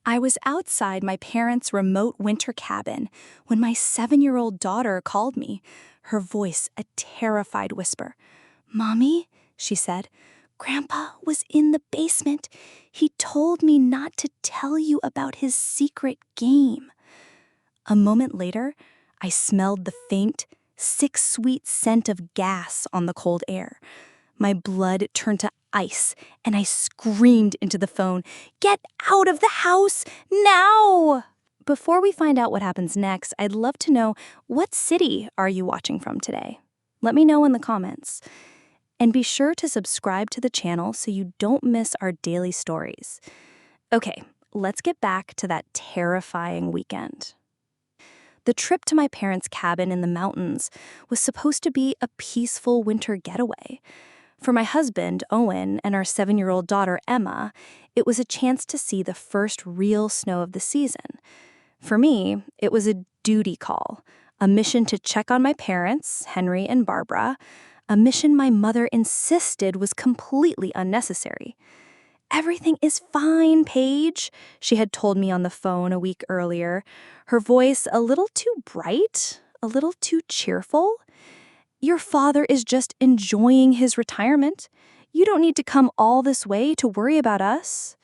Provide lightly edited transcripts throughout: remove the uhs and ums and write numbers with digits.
I was outside my parents' remote winter cabin when my 7-year-old daughter called me, her voice a terrified whisper. "Mommy," she said, "Grandpa was in the basement. He told me not to tell you about his secret game." A moment later, I smelled the faint, sick-sweet scent of gas on the cold air. My blood turned to ice, and I screamed into the phone, "Get out of the house, now!" Before we find out what happens next, I'd love to know, what city are you watching from today? Let me know in the comments. And be sure to subscribe to the channel so you don't miss our daily stories. Okay, let's get back to that terrifying weekend. The trip to my parents' cabin in the mountains was supposed to be a peaceful winter getaway. For my husband, Owen, and our 7-year-old daughter, Emma, it was a chance to see the first real snow of the season. For me, it was a duty call, a mission to check on my parents, Henry and Barbara, a mission my mother insisted was completely unnecessary. "Everything is fine, Paige," she had told me on the phone a week earlier, her voice a little too bright, a little too cheerful. "Your father is just enjoying his retirement. You don't need to come all this way to worry about us."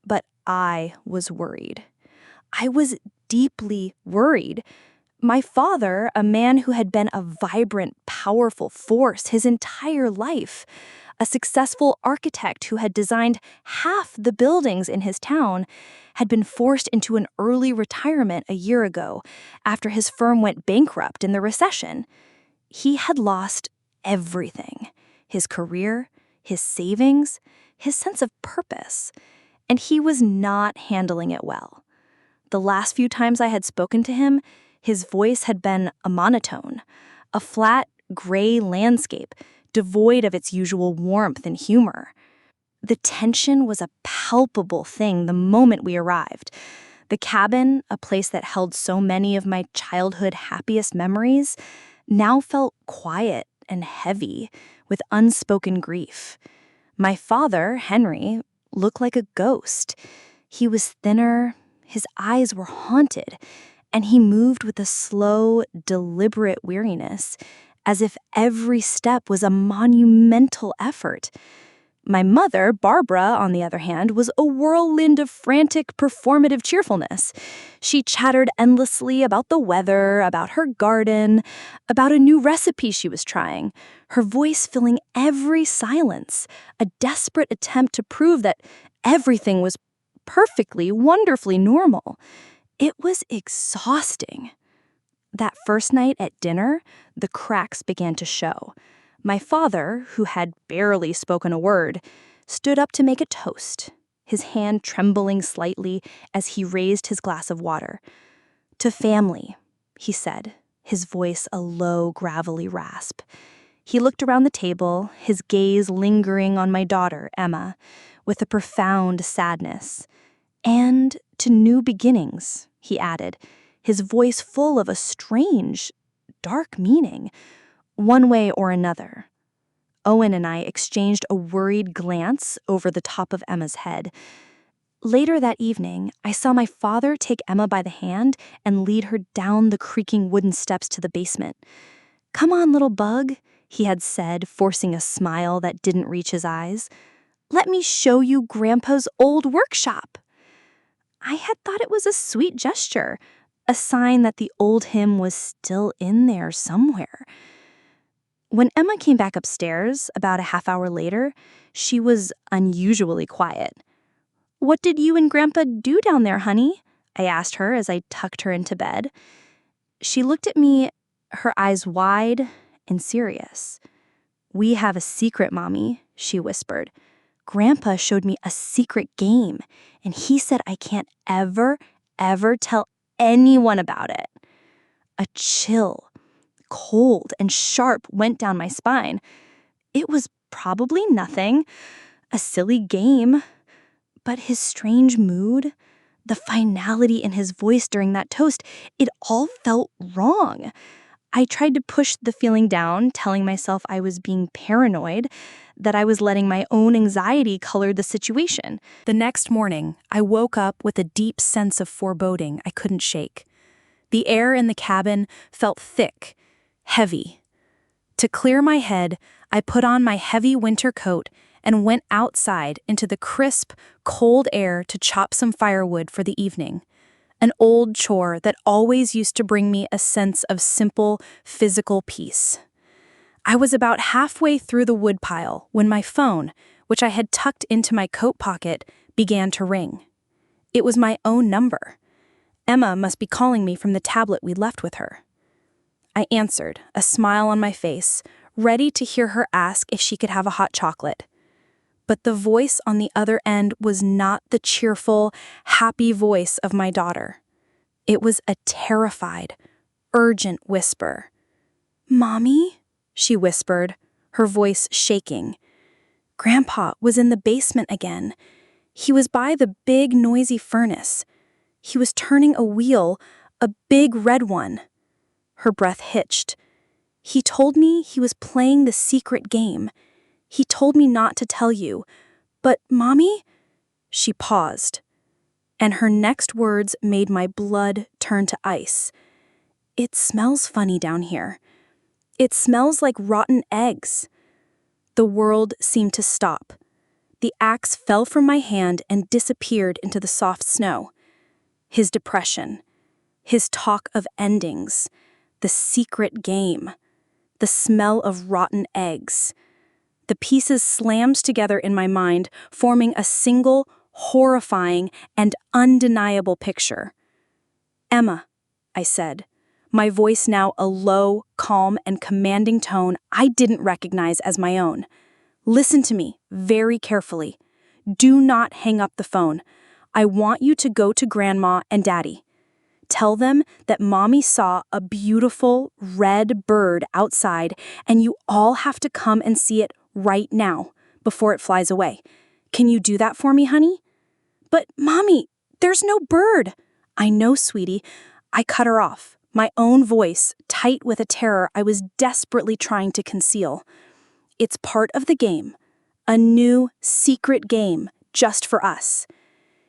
But I was worried. I was deeply worried. My father, a man who had been a vibrant, powerful force his entire life, a successful architect who had designed half the buildings in his town, had been forced into an early retirement a year ago after his firm went bankrupt in the recession. He had lost everything: his career, his savings, his sense of purpose, and he was not handling it well. The last few times I had spoken to him, his voice had been a monotone, a flat, gray landscape devoid of its usual warmth and humor. The tension was a palpable thing the moment we arrived. The cabin, a place that held so many of my childhood happiest memories, now felt quiet and heavy, with unspoken grief. My father, Henry, looked like a ghost. He was thinner, his eyes were haunted, and he moved with a slow, deliberate weariness, as if every step was a monumental effort. My mother, Barbara, on the other hand, was a whirlwind of frantic, performative cheerfulness. She chattered endlessly about the weather, about her garden, about a new recipe she was trying, her voice filling every silence, a desperate attempt to prove that everything was perfectly, wonderfully normal. It was exhausting. That first night at dinner, the cracks began to show. My father, who had barely spoken a word, stood up to make a toast, his hand trembling slightly as he raised his glass of water. "To family," he said, his voice a low, gravelly rasp. He looked around the table, his gaze lingering on my daughter, Emma, with a profound sadness. "And to new beginnings," he added, his voice full of a strange, dark meaning. One way or another. Owen and I exchanged a worried glance over the top of Emma's head. Later that evening, I saw my father take Emma by the hand and lead her down the creaking wooden steps to the basement. "Come on, little bug," he had said, forcing a smile that didn't reach his eyes. "Let me show you Grandpa's old workshop." I had thought it was a sweet gesture, a sign that the old him was still in there somewhere. When Emma came back upstairs, about a half hour later, she was unusually quiet. "What did you and Grandpa do down there, honey?" I asked her as I tucked her into bed. She looked at me, her eyes wide and serious. "We have a secret, Mommy," she whispered. "Grandpa showed me a secret game, and he said I can't ever, ever tell anyone about it." A chill, cold and sharp, went down my spine. It was probably nothing, a silly game, but his strange mood, the finality in his voice during that toast, it all felt wrong. I tried to push the feeling down, telling myself I was being paranoid, that I was letting my own anxiety color the situation. The next morning, I woke up with a deep sense of foreboding I couldn't shake. The air in the cabin felt thick, heavy. To clear my head, I put on my heavy winter coat and went outside into the crisp, cold air to chop some firewood for the evening. An old chore that always used to bring me a sense of simple, physical peace. I was about halfway through the woodpile when my phone, which I had tucked into my coat pocket, began to ring. It was my own number. Emma must be calling me from the tablet we'd left with her. I answered, a smile on my face, ready to hear her ask if she could have a hot chocolate. But the voice on the other end was not the cheerful, happy voice of my daughter. It was a terrified, urgent whisper. "Mommy?" she whispered, her voice shaking. Grandpa was in the basement again. He was by the big, noisy furnace. He was turning a wheel, a big red one. Her breath hitched. He told me he was playing the secret game. He told me not to tell you. But, Mommy? She paused, and her next words made my blood turn to ice. "It smells funny down here. It smells like rotten eggs." The world seemed to stop. The axe fell from my hand and disappeared into the soft snow. His depression, his talk of endings, the secret game, the smell of rotten eggs. The pieces slammed together in my mind, forming a single, horrifying, and undeniable picture. "Emma," I said, my voice now a low, calm, and commanding tone I didn't recognize as my own. "Listen to me very carefully. Do not hang up the phone. I want you to go to Grandma and Daddy. Tell them that Mommy saw a beautiful red bird outside, and you all have to come and see it right now, before it flies away. Can you do that for me, honey?" "But, Mommy, there's no bird." "I know, sweetie." I cut her off, my own voice tight with a terror I was desperately trying to conceal. "It's part of the game, a new, secret game, just for us.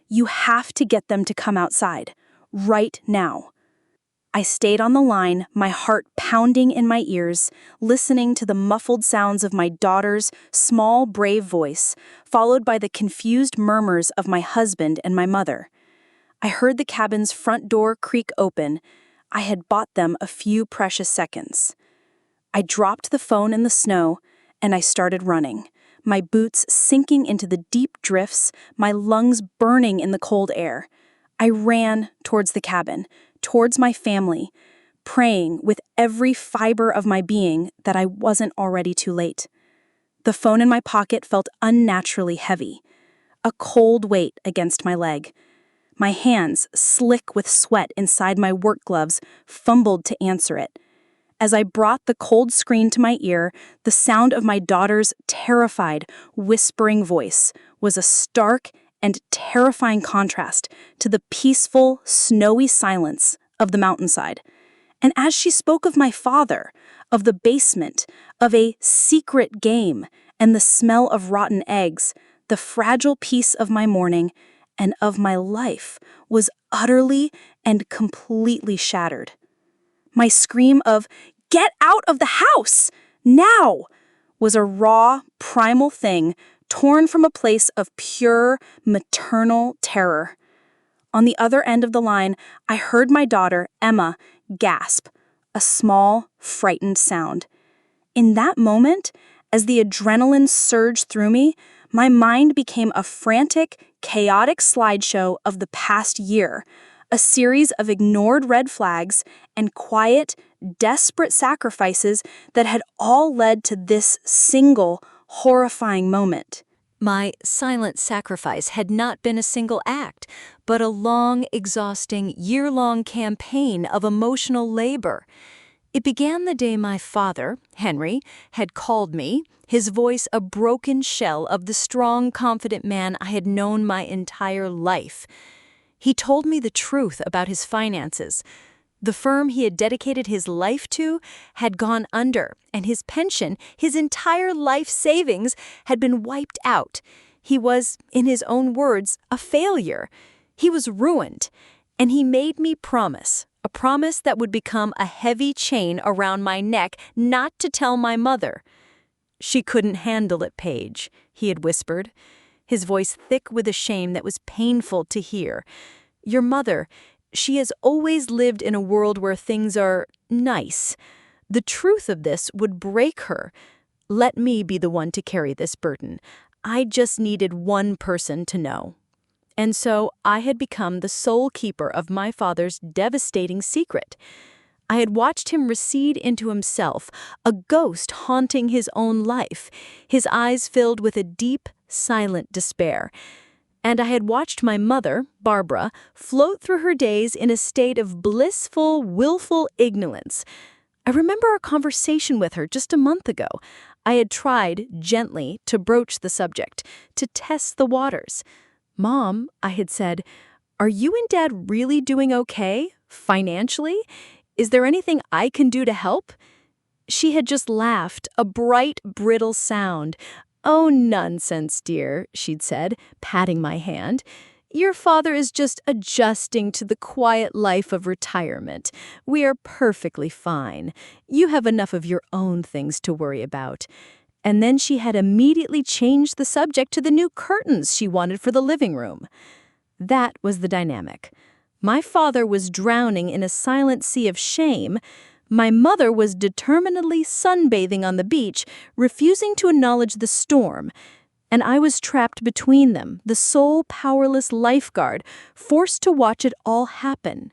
You have to get them to come outside, right now." I stayed on the line, my heart pounding in my ears, listening to the muffled sounds of my daughter's small, brave voice, followed by the confused murmurs of my husband and my mother. I heard the cabin's front door creak open. I had bought them a few precious seconds. I dropped the phone in the snow, and I started running, my boots sinking into the deep drifts, my lungs burning in the cold air. I ran towards the cabin, towards my family, praying with every fiber of my being that I wasn't already too late. The phone in my pocket felt unnaturally heavy, a cold weight against my leg. My hands, slick with sweat inside my work gloves, fumbled to answer it. As I brought the cold screen to my ear, the sound of my daughter's terrified, whispering voice was a stark and terrifying contrast to the peaceful, snowy silence of the mountainside. And as she spoke of my father, of the basement, of a secret game, and the smell of rotten eggs, the fragile piece of my morning and of my life was utterly and completely shattered. My scream of, "Get out of the house! Now!" was a raw, primal thing torn from a place of pure, maternal terror. On the other end of the line, I heard my daughter, Emma, gasp, a small, frightened sound. In that moment, as the adrenaline surged through me, my mind became a frantic, chaotic slideshow of the past year, a series of ignored red flags and quiet, desperate sacrifices that had all led to this single, horrifying moment. My silent sacrifice had not been a single act, but a long, exhausting, year-long campaign of emotional labor. It began the day my father, Henry, had called me, his voice a broken shell of the strong, confident man I had known my entire life. He told me the truth about his finances, The firm he had dedicated his life to had gone under, and his pension, his entire life savings, had been wiped out. He was, in his own words, a failure. He was ruined, and he made me promise, a promise that would become a heavy chain around my neck not to tell my mother. "She couldn't handle it, Paige," he had whispered, his voice thick with a shame that was painful to hear. "Your mother, she has always lived in a world where things are nice. The truth of this would break her. Let me be the one to carry this burden. I just needed one person to know." And so I had become the sole keeper of my father's devastating secret. I had watched him recede into himself, a ghost haunting his own life, his eyes filled with a deep, silent despair. And I had watched my mother, Barbara, float through her days in a state of blissful, willful ignorance. I remember our conversation with her just a month ago. I had tried, gently, to broach the subject, to test the waters. "Mom," I had said, "are you and Dad really doing okay, financially? Is there anything I can do to help?" She had just laughed, a bright, brittle sound. "Oh, nonsense, dear," she'd said, patting my hand. "Your father is just adjusting to the quiet life of retirement. We are perfectly fine. You have enough of your own things to worry about." And then she had immediately changed the subject to the new curtains she wanted for the living room. That was the dynamic. My father was drowning in a silent sea of shame. My mother was determinedly sunbathing on the beach, refusing to acknowledge the storm. And I was trapped between them, the sole powerless lifeguard, forced to watch it all happen.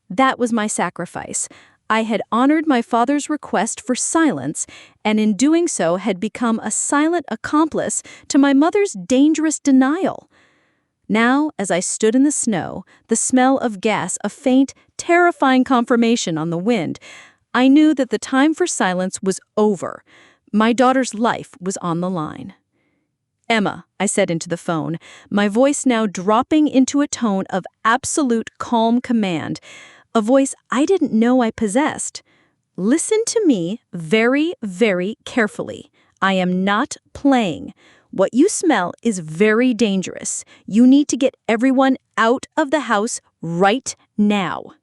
That was my sacrifice. I had honored my father's request for silence, and in doing so had become a silent accomplice to my mother's dangerous denial. Now, as I stood in the snow, the smell of gas a faint, terrifying confirmation on the wind, I knew that the time for silence was over. My daughter's life was on the line. "Emma," I said into the phone, my voice now dropping into a tone of absolute calm command, a voice I didn't know I possessed. "Listen to me very, very carefully. I am not playing. What you smell is very dangerous. You need to get everyone out of the house right now."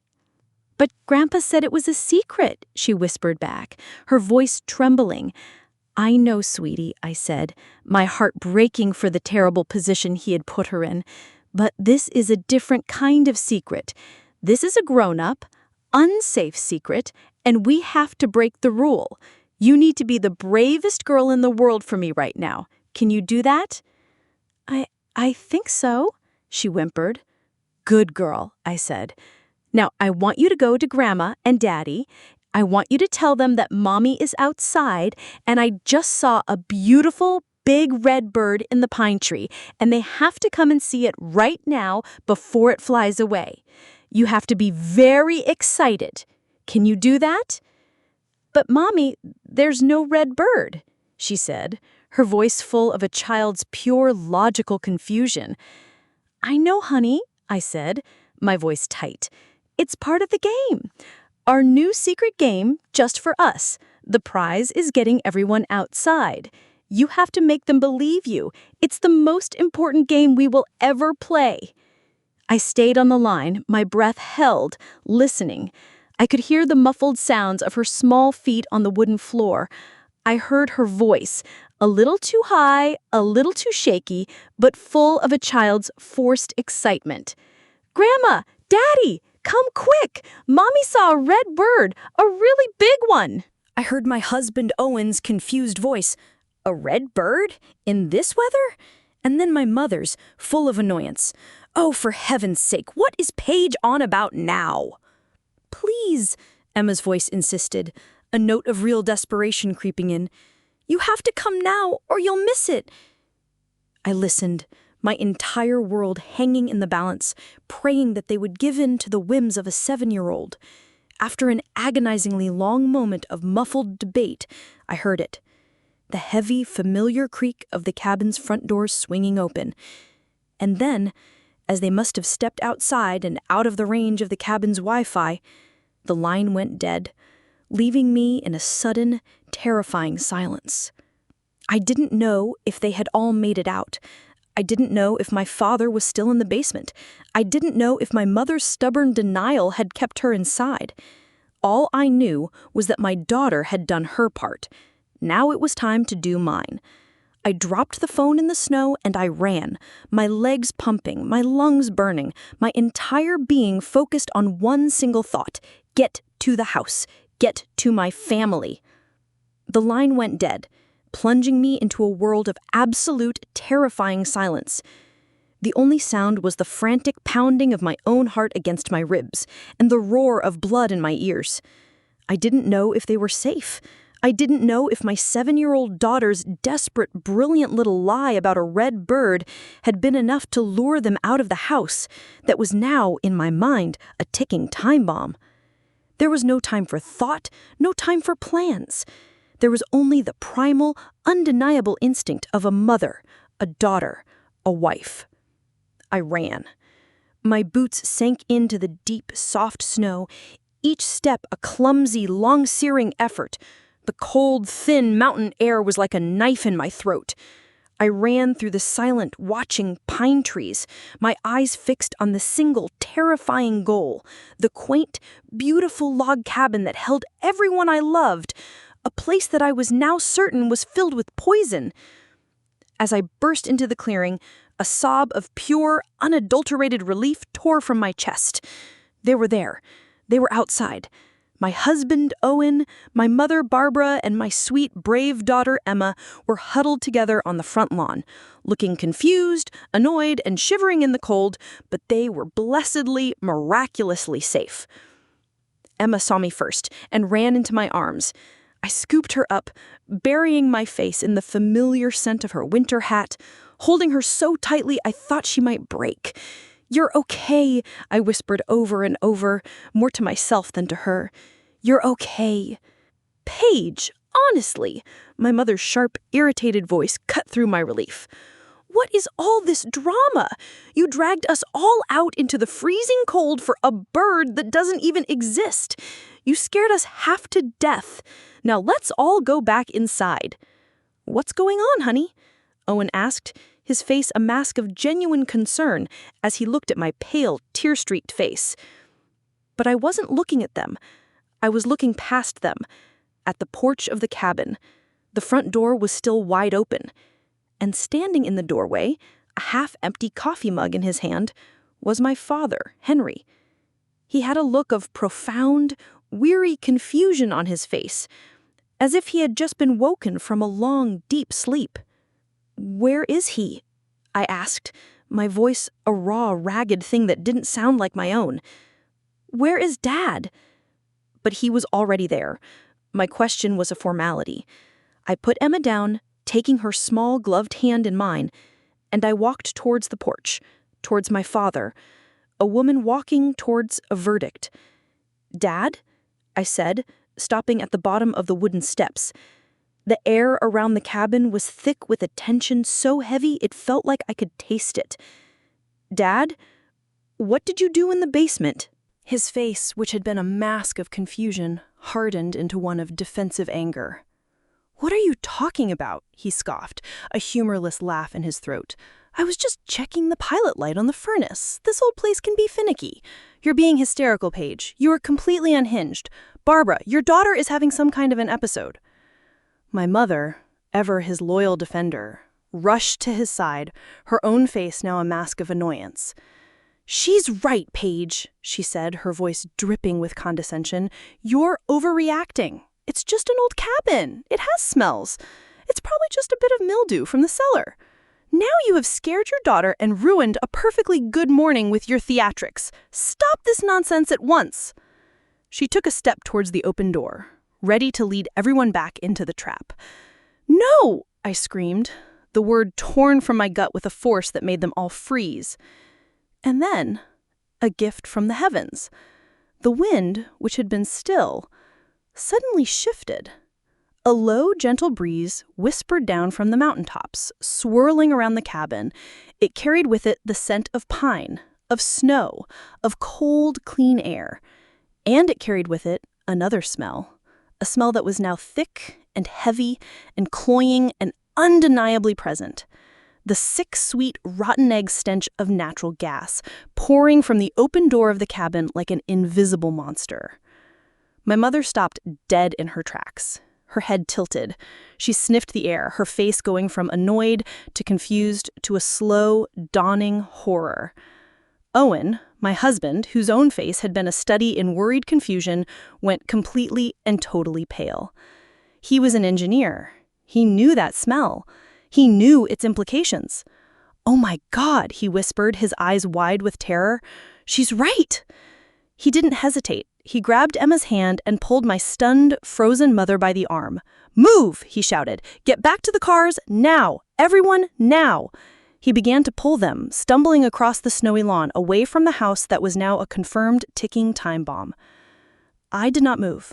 "But Grandpa said it was a secret," she whispered back, her voice trembling. "I know, sweetie," I said, my heart breaking for the terrible position he had put her in. "But this is a different kind of secret. This is a grown-up, unsafe secret, and we have to break the rule. You need to be the bravest girl in the world for me right now. Can you do that?" I think so," she whimpered. "Good girl," I said. "Now, I want you to go to Grandma and Daddy. I want you to tell them that Mommy is outside, and I just saw a beautiful, big red bird in the pine tree, and they have to come and see it right now before it flies away. You have to be very excited. Can you do that?" "But, Mommy, there's no red bird," she said, her voice full of a child's pure logical confusion. "I know, honey," I said, my voice tight. "It's part of the game. Our new secret game, just for us. The prize is getting everyone outside. You have to make them believe you. It's the most important game we will ever play." I stayed on the line, my breath held, listening. I could hear the muffled sounds of her small feet on the wooden floor. I heard her voice, a little too high, a little too shaky, but full of a child's forced excitement. "Grandma! Daddy! Come quick! Mommy saw a red bird, a really big one!" I heard my husband Owen's confused voice. "A red bird? In this weather?" And then my mother's, full of annoyance. "Oh, for heaven's sake, what is Paige on about now?" "Please," Emma's voice insisted, a note of real desperation creeping in. "You have to come now, or you'll miss it." I listened, my entire world hanging in the balance, praying that they would give in to the whims of a 7-year-old. After an agonizingly long moment of muffled debate, I heard it. The heavy, familiar creak of the cabin's front door swinging open. And then, as they must have stepped outside and out of the range of the cabin's Wi-Fi, The line went dead, leaving me in a sudden, terrifying silence. I didn't know if they had all made it out. I didn't know if my father was still in the basement. I didn't know if my mother's stubborn denial had kept her inside. All I knew was that my daughter had done her part. Now it was time to do mine. I dropped the phone in the snow and I ran, my legs pumping, my lungs burning, my entire being focused on one single thought: get to the house, get to my family. The line went dead, plunging me into a world of absolute, terrifying silence. The only sound was the frantic pounding of my own heart against my ribs and the roar of blood in my ears. I didn't know if they were safe. I didn't know if my 7-year-old daughter's desperate, brilliant little lie about a red bird had been enough to lure them out of the house that was now, in my mind, a ticking time bomb. There was no time for thought, no time for plans. There was only the primal, undeniable instinct of a mother, a daughter, a wife. I ran. My boots sank into the deep, soft snow, each step a clumsy, long-searing effort. The cold, thin mountain air was like a knife in my throat. I ran through the silent, watching pine trees, my eyes fixed on the single, terrifying goal, the quaint, beautiful log cabin that held everyone I loved, a place that I was now certain was filled with poison. As I burst into the clearing, a sob of pure, unadulterated relief tore from my chest. They were there. They were outside. My husband, Owen, my mother, Barbara, and my sweet, brave daughter, Emma, were huddled together on the front lawn, looking confused, annoyed, and shivering in the cold, but they were blessedly, miraculously safe. Emma saw me first and ran into my arms. I scooped her up, burying my face in the familiar scent of her winter hat, holding her so tightly I thought she might break. "You're okay," I whispered over and over, more to myself than to her. "You're okay." "Paige, honestly," my mother's sharp, irritated voice cut through my relief. "What is all this drama? You dragged us all out into the freezing cold for a bird that doesn't even exist. You scared us half to death. Now let's all go back inside." "What's going on, honey?" Owen asked, his face a mask of genuine concern as he looked at my pale, tear-streaked face. But I wasn't looking at them. I was looking past them, at the porch of the cabin. The front door was still wide open. And standing in the doorway, a half-empty coffee mug in his hand, was my father, Henry. He had a look of profound, weary confusion on his face, as if he had just been woken from a long, deep sleep. "Where is he?" I asked, my voice a raw, ragged thing that didn't sound like my own. "Where is Dad?" But he was already there. My question was a formality. I put Emma down, taking her small, gloved hand in mine, and I walked towards the porch, towards my father, a woman walking towards a verdict. "Dad?" I said, stopping at the bottom of the wooden steps. The air around the cabin was thick with a tension so heavy it felt like I could taste it. "Dad, what did you do in the basement?" His face, which had been a mask of confusion, hardened into one of defensive anger. "What are you talking about?" he scoffed, a humorless laugh in his throat. "I was just checking the pilot light on the furnace. This old place can be finicky. You're being hysterical, Paige. You are completely unhinged. Barbara, your daughter is having some kind of an episode." My mother, ever his loyal defender, rushed to his side, her own face now a mask of annoyance. "She's right, Paige," she said, her voice dripping with condescension. "You're overreacting. It's just an old cabin. It has smells. It's probably just a bit of mildew from the cellar. Now you have scared your daughter and ruined a perfectly good morning with your theatrics. Stop this nonsense at once." She took a step towards the open door, ready to lead everyone back into the trap. "No!" I screamed, the word torn from my gut with a force that made them all freeze. And then, a gift from the heavens. The wind, which had been still, suddenly shifted. A low, gentle breeze whispered down from the mountaintops, swirling around the cabin. It carried with it the scent of pine, of snow, of cold, clean air. And it carried with it another smell, a smell that was now thick and heavy and cloying and undeniably present. The sick, sweet, rotten egg stench of natural gas, pouring from the open door of the cabin like an invisible monster. My mother stopped dead in her tracks, her head tilted. She sniffed the air, her face going from annoyed to confused to a slow, dawning horror. Owen, my husband, whose own face had been a study in worried confusion, went completely and totally pale. He was an engineer. He knew that smell. He knew its implications. "Oh my God," he whispered, his eyes wide with terror. "She's right." He didn't hesitate. He grabbed Emma's hand and pulled my stunned, frozen mother by the arm. "Move," he shouted. "Get back to the cars, now! Everyone, now!" He began to pull them, stumbling across the snowy lawn, away from the house that was now a confirmed ticking time bomb. I did not move.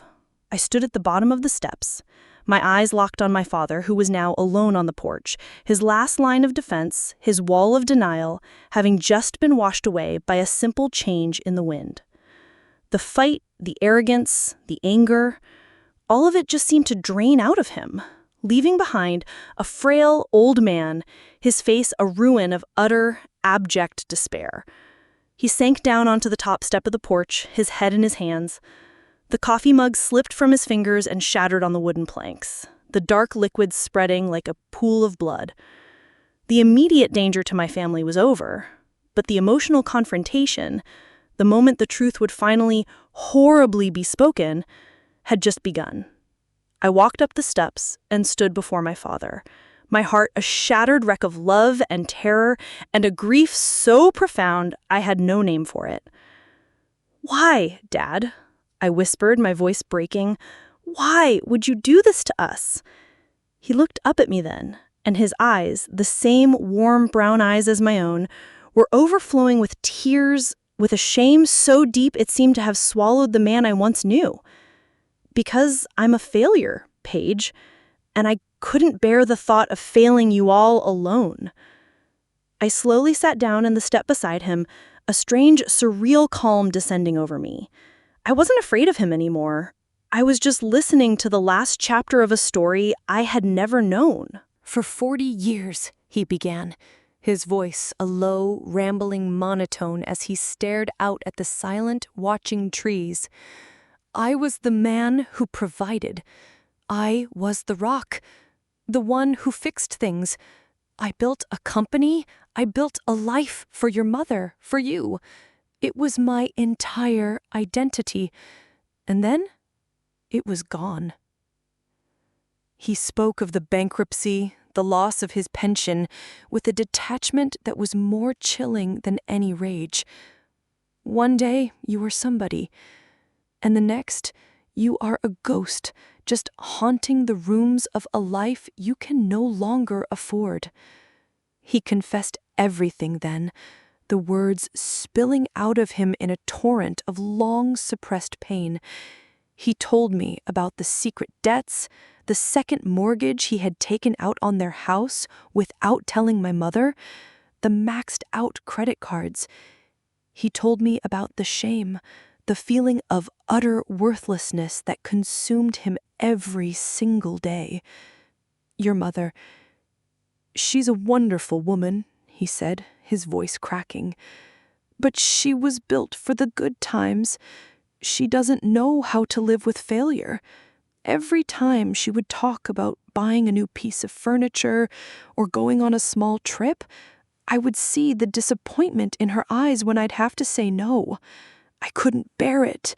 I stood at the bottom of the steps, my eyes locked on my father, who was now alone on the porch, his last line of defense, his wall of denial, having just been washed away by a simple change in the wind. The fight, the arrogance, the anger, all of it just seemed to drain out of him, leaving behind a frail old man, his face a ruin of utter, abject despair. He sank down onto the top step of the porch, his head in his hands. The coffee mug slipped from his fingers and shattered on the wooden planks, the dark liquid spreading like a pool of blood. The immediate danger to my family was over, but the emotional confrontation, the moment the truth would finally horribly be spoken, had just begun. I walked up the steps and stood before my father, my heart a shattered wreck of love and terror and a grief so profound I had no name for it. "Why, Dad?" I whispered, my voice breaking. "Why would you do this to us?" He looked up at me then, and his eyes, the same warm brown eyes as my own, were overflowing with tears, with a shame so deep it seemed to have swallowed the man I once knew. "Because I'm a failure, Paige, and I couldn't bear the thought of failing you all alone." I slowly sat down in the step beside him, a strange, surreal calm descending over me. I wasn't afraid of him anymore. I was just listening to the last chapter of a story I had never known. "For 40 years, he began, his voice a low, rambling monotone as he stared out at the silent, watching trees. "I was the man who provided. I was the rock, the one who fixed things. I built a company. I built a life for your mother, for you. It was my entire identity. And then it was gone." He spoke of the bankruptcy, the loss of his pension, with a detachment that was more chilling than any rage. "One day you were somebody, and the next you are a ghost, just haunting the rooms of a life you can no longer afford." He confessed everything then, the words spilling out of him in a torrent of long-suppressed pain. He told me about the secret debts, the second mortgage he had taken out on their house without telling my mother, the maxed-out credit cards. He told me about the shame, the feeling of utter worthlessness that consumed him every single day. "Your mother, she's a wonderful woman," he said, his voice cracking. "But she was built for the good times. She doesn't know how to live with failure. Every time she would talk about buying a new piece of furniture or going on a small trip, I would see the disappointment in her eyes when I'd have to say no. I couldn't bear it.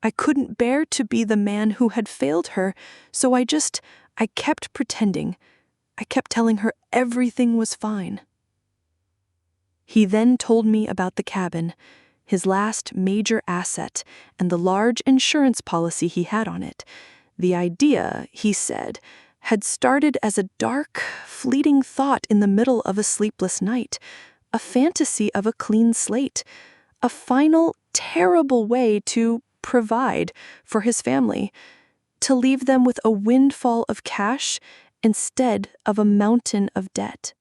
I couldn't bear to be the man who had failed her, so I kept pretending. I kept telling her everything was fine." He then told me about the cabin, his last major asset, and the large insurance policy he had on it. The idea, he said, had started as a dark, fleeting thought in the middle of a sleepless night, a fantasy of a clean slate, a final, terrible way to provide for his family, to leave them with a windfall of cash instead of a mountain of debt.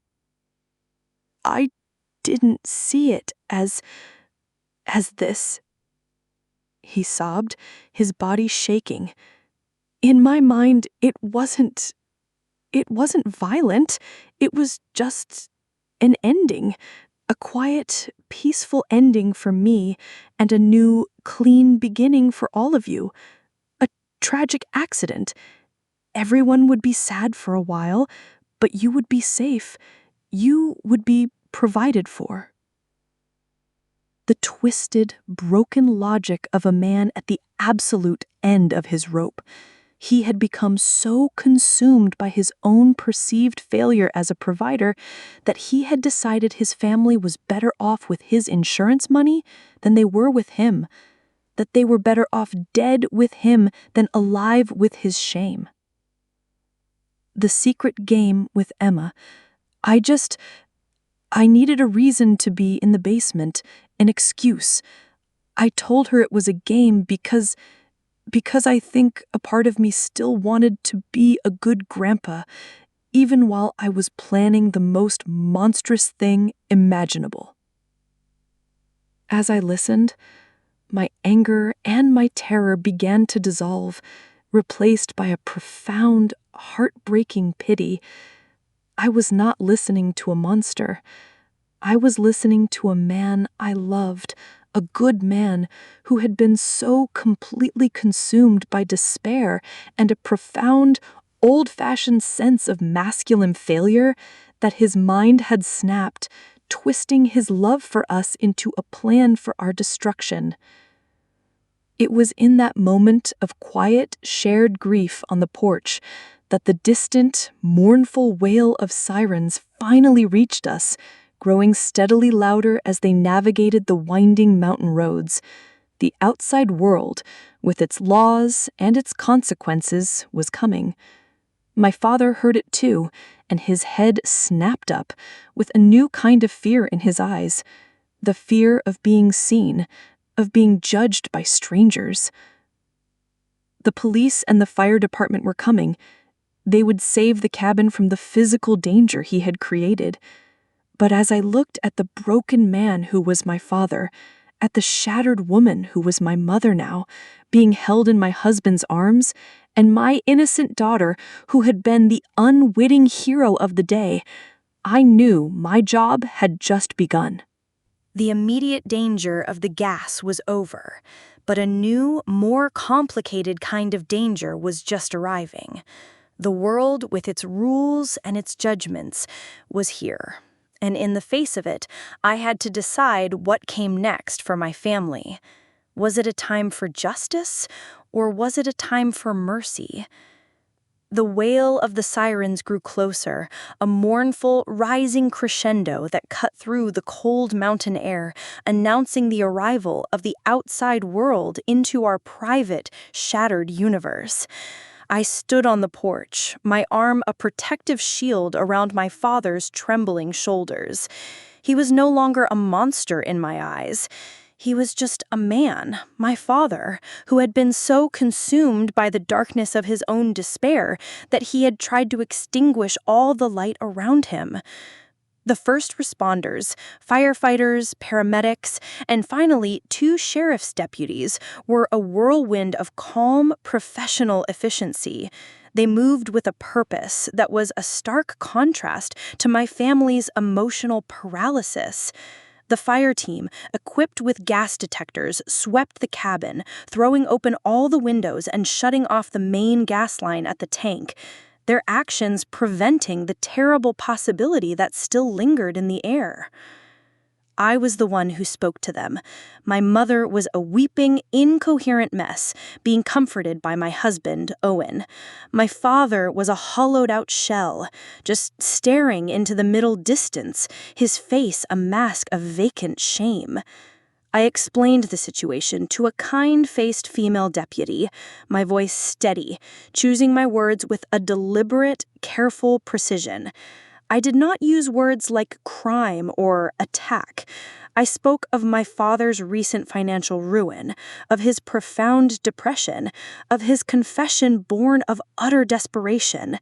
"I didn't see it as this," he sobbed, his body shaking. In my mind, it wasn't violent. It was just an ending. A quiet, peaceful ending for me and a new, clean beginning for all of you. A tragic accident. Everyone would be sad for a while, but you would be safe. You would be provided for. The twisted, broken logic of a man at the absolute end of his rope. He had become so consumed by his own perceived failure as a provider that he had decided his family was better off with his insurance money than they were with him, that they were better off dead with him than alive with his shame. The secret game with Emma. I needed a reason to be in the basement, an excuse. I told her it was a game because I think a part of me still wanted to be a good grandpa, even while I was planning the most monstrous thing imaginable. As I listened, my anger and my terror began to dissolve, replaced by a profound, heartbreaking pity. I was not listening to a monster. I was listening to a man I loved, a good man who had been so completely consumed by despair and a profound, old-fashioned sense of masculine failure that his mind had snapped, twisting his love for us into a plan for our destruction. It was in that moment of quiet, shared grief on the porch that the distant, mournful wail of sirens finally reached us, growing steadily louder as they navigated the winding mountain roads. The outside world, with its laws and its consequences, was coming. My father heard it too, and his head snapped up, with a new kind of fear in his eyes, the fear of being seen, of being judged by strangers. The police and the fire department were coming. They would save the cabin from the physical danger he had created. But as I looked at the broken man who was my father, at the shattered woman who was my mother now, being held in my husband's arms, and my innocent daughter who had been the unwitting hero of the day, I knew my job had just begun. The immediate danger of the gas was over, but a new, more complicated kind of danger was just arriving. The world, with its rules and its judgments, was here. And in the face of it, I had to decide what came next for my family. Was it a time for justice, or was it a time for mercy? The wail of the sirens grew closer, a mournful, rising crescendo that cut through the cold mountain air, announcing the arrival of the outside world into our private, shattered universe. I stood on the porch, my arm a protective shield around my father's trembling shoulders. He was no longer a monster in my eyes. He was just a man, my father, who had been so consumed by the darkness of his own despair that he had tried to extinguish all the light around him. The first responders, firefighters, paramedics, and finally 2 sheriff's deputies were a whirlwind of calm, professional efficiency. They moved with a purpose that was a stark contrast to my family's emotional paralysis. The fire team, equipped with gas detectors, swept the cabin, throwing open all the windows and shutting off the main gas line at the tank, their actions preventing the terrible possibility that still lingered in the air. I was the one who spoke to them. My mother was a weeping, incoherent mess, being comforted by my husband, Owen. My father was a hollowed-out shell, just staring into the middle distance, his face a mask of vacant shame. I explained the situation to a kind-faced female deputy, my voice steady, choosing my words with a deliberate, careful precision. I did not use words like crime or attack. I spoke of my father's recent financial ruin, of his profound depression, of his confession born of utter desperation.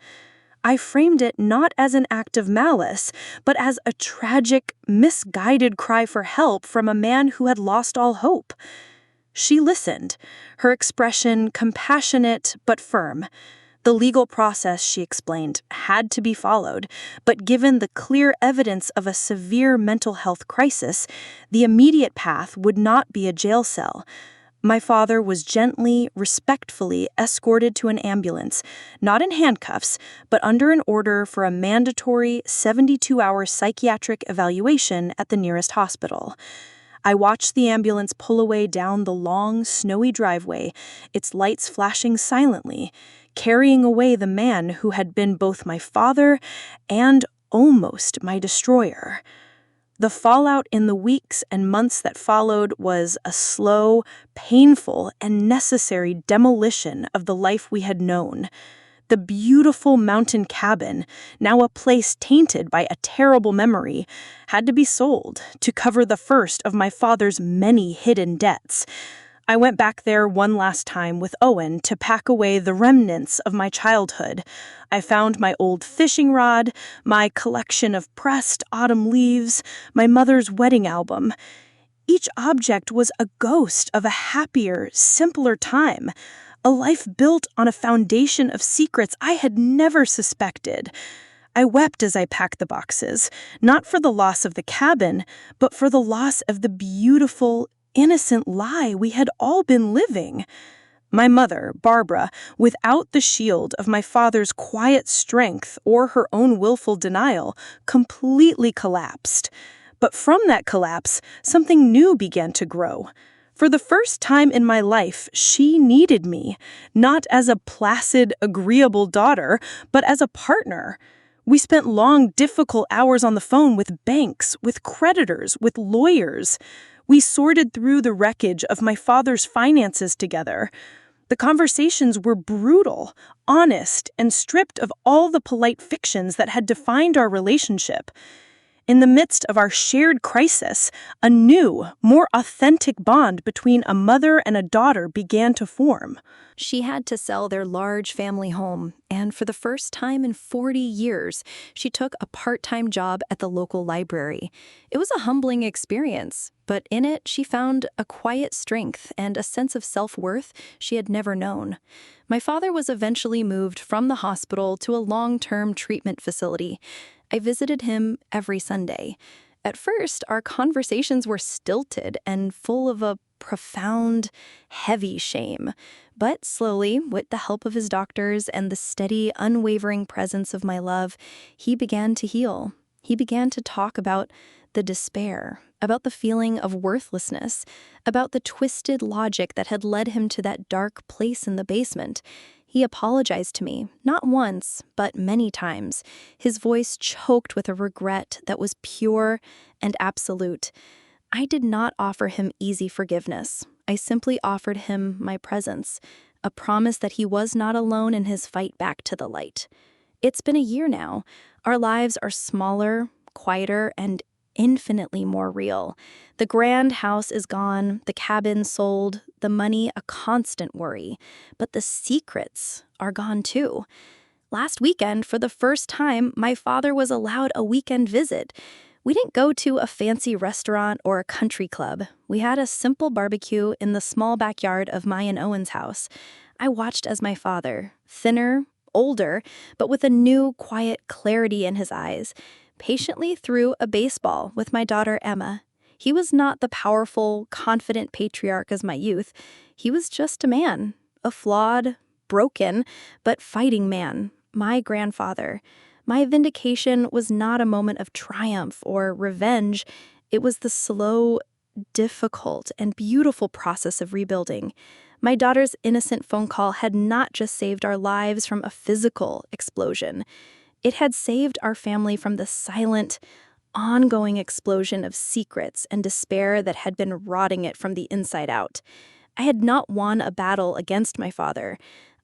I framed it not as an act of malice, but as a tragic, misguided cry for help from a man who had lost all hope. She listened, her expression compassionate but firm. The legal process, she explained, had to be followed, but given the clear evidence of a severe mental health crisis, the immediate path would not be a jail cell. My father was gently, respectfully escorted to an ambulance, not in handcuffs, but under an order for a mandatory 72-hour psychiatric evaluation at the nearest hospital. I watched the ambulance pull away down the long, snowy driveway, its lights flashing silently, carrying away the man who had been both my father and almost my destroyer. The fallout in the weeks and months that followed was a slow, painful, and necessary demolition of the life we had known. The beautiful mountain cabin, now a place tainted by a terrible memory, had to be sold to cover the first of my father's many hidden debts. I went back there one last time with Owen to pack away the remnants of my childhood. I found my old fishing rod, my collection of pressed autumn leaves, my mother's wedding album. Each object was a ghost of a happier, simpler time, a life built on a foundation of secrets I had never suspected. I wept as I packed the boxes, not for the loss of the cabin, but for the loss of the beautiful, innocent lie we had all been living. My mother, Barbara, without the shield of my father's quiet strength or her own willful denial, completely collapsed. But from that collapse, something new began to grow. For the first time in my life, she needed me, not as a placid, agreeable daughter, but as a partner. We spent long, difficult hours on the phone with banks, with creditors, with lawyers. We sorted through the wreckage of my father's finances together. The conversations were brutal, honest, and stripped of all the polite fictions that had defined our relationship. In the midst of our shared crisis, a new, more authentic bond between a mother and a daughter began to form. She had to sell their large family home, and for the first time in 40 years, she took a part-time job at the local library. It was a humbling experience, but in it she found a quiet strength and a sense of self-worth she had never known. My father was eventually moved from the hospital to a long-term treatment facility. I visited him every Sunday. At first, our conversations were stilted and full of a profound, heavy shame. But slowly, with the help of his doctors and the steady, unwavering presence of my love, he began to heal. He began to talk about the despair, about the feeling of worthlessness, about the twisted logic that had led him to that dark place in the basement. He apologized to me, not once, but many times, his voice choked with a regret that was pure and absolute. I did not offer him easy forgiveness. I simply offered him my presence, a promise that he was not alone in his fight back to the light. It's been a year now. Our lives are smaller, quieter, and infinitely more real. The grand house is gone, the cabin sold, the money a constant worry. But the secrets are gone too. Last weekend, for the first time, my father was allowed a weekend visit. We didn't go to a fancy restaurant or a country club. We had a simple barbecue in the small backyard of my and Owen's house. I watched as my father, thinner, older, but with a new, quiet clarity in his eyes, patiently threw a baseball with my daughter Emma. He was not the powerful, confident patriarch as my youth. He was just a man, a flawed, broken, but fighting man, my grandfather. My vindication was not a moment of triumph or revenge. It was the slow, difficult, and beautiful process of rebuilding. My daughter's innocent phone call had not just saved our lives from a physical explosion. It had saved our family from the silent, ongoing explosion of secrets and despair that had been rotting it from the inside out. I had not won a battle against my father.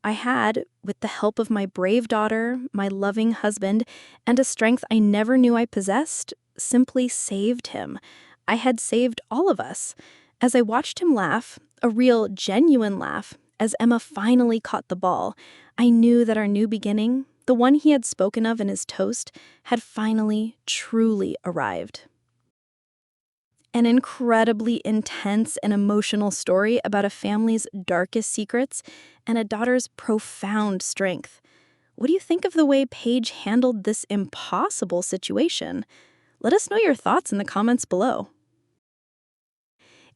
I had, with the help of my brave daughter, my loving husband, and a strength I never knew I possessed, simply saved him. I had saved all of us. As I watched him laugh, a real, genuine laugh, as Emma finally caught the ball, I knew that our new beginning, the one he had spoken of in his toast, had finally, truly arrived. An incredibly intense and emotional story about a family's darkest secrets and a daughter's profound strength. What do you think of the way Paige handled this impossible situation? Let us know your thoughts in the comments below.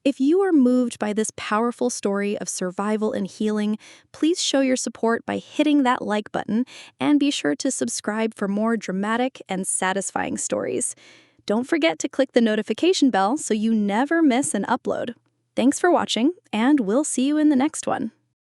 If you are moved by this powerful story of survival and healing, please show your support by hitting that like button and be sure to subscribe for more dramatic and satisfying stories. Don't forget to click the notification bell so you never miss an upload. Thanks for watching, and we'll see you in the next one.